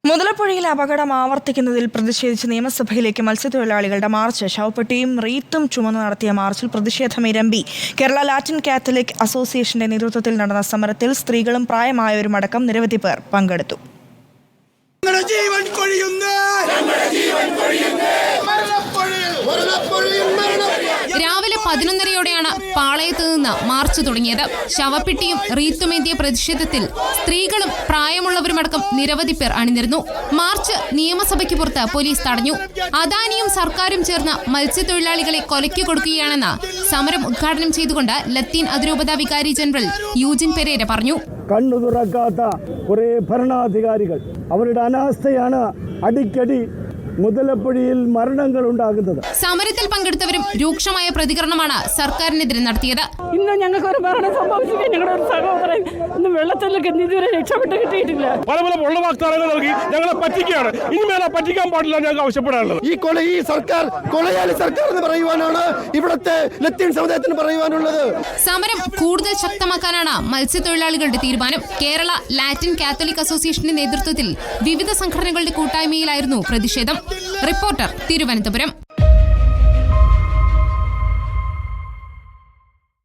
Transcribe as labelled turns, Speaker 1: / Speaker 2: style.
Speaker 1: മുതലപ്പുഴയിലെ അപകടം ആവർത്തിക്കുന്നതിൽ പ്രതിഷേധിച്ച് നിയമസഭയിലേക്ക് മത്സ്യത്തൊഴിലാളികളുടെ മാർച്ച്. ശവപ്പെട്ടിയും റീത്തും ചുമന്നു നടത്തിയ മാർച്ചിൽ പ്രതിഷേധമിരമ്പി. കേരള ലാറ്റിൻ കാത്തലിക് അസോസിയേഷന്റെ നേതൃത്വത്തിൽ നടന്ന സമരത്തിൽ സ്ത്രീകളും പ്രായമായവരുമടക്കം നിരവധി പേർ പങ്കെടുത്തു.
Speaker 2: രാവിലെ 11:30യോടെയാണ് പാളയത്ത് നിന്ന് മാർച്ച് തുടങ്ങിയത്. ശവപ്പെട്ടിയും റീത്തുമേന്തിയ പ്രതിഷേധത്തിൽ സ്ത്രീകളും പ്രായമുള്ളവരുമടക്കം നിരവധി പേർ അണിനിരന്നു. മാർച്ച് നിയമസഭയ്ക്ക് പുറത്ത് പോലീസ് തടഞ്ഞു. അദാനിയും സർക്കാരും ചേർന്ന് മത്സ്യത്തൊഴിലാളികളെ കൊലയ്ക്ക് കൊടുക്കുകയാണെന്ന് സമരം ഉദ്ഘാടനം ചെയ്തുകൊണ്ട് ലത്തീൻ അതിരൂപത വികാരി ജനറൽ യൂജിൻ പെരേര പറഞ്ഞു.
Speaker 3: കണ്ണു തുറക്കാത്ത കുറെ ഭരണാധികാരികൾ, അവരുടെ അനാസ്ഥയാണ് അടിക്കടി മുതലപ്പുഴയിൽ മരണങ്ങൾ ഉണ്ടാകുന്നത്.
Speaker 2: സമരത്തിൽ പങ്കെടുത്തവരും രൂക്ഷമായ പ്രതികരണമാണ് സർക്കാരിനെതിരെ നടത്തിയത്.
Speaker 4: ഇന്ന് ഞങ്ങൾക്ക് ഒരു മരണം സംഭവിച്ചിട്ട് ഞങ്ങളുടെ ഒരു സഹോദരൻ ഇന്ന് വെള്ളത്തിലേക്ക് ഇതുവരെ രക്ഷപ്പെട്ട് കിട്ടിയിട്ടില്ല.
Speaker 5: പല പൊള്ള വാഗ്ദാനങ്ങൾ നൽകി ഞങ്ങളെ പറ്റിക്കുകയാണ്. ഇനിമേലെ പറ്റിക്കാൻ പാടില്ല ഞങ്ങൾക്ക് ആവശ്യപ്പെടാനുള്ളത്.
Speaker 6: ഈ സർക്കാർ കൊലയാളി സർക്കാർ എന്ന് പറയുവാനാണ് ഇവിടുത്തെ ലത്തീൻ സമുദായത്തിന് പറയുവാനുള്ളത്.
Speaker 2: സമരം കൂടുതൽ ശക്തമാക്കാനാണ് മത്സ്യത്തൊഴിലാളികളുടെ തീരുമാനം. കേരള ലാറ്റിൻ കാത്തലിക് അസോസിയേഷന്റെ നേതൃത്വത്തിൽ വിവിധ സംഘടനകളുടെ കൂട്ടായ്മയിലായിരുന്നു പ്രതിഷേധം. റിപ്പോർട്ടർ, തിരുവനന്തപുരം.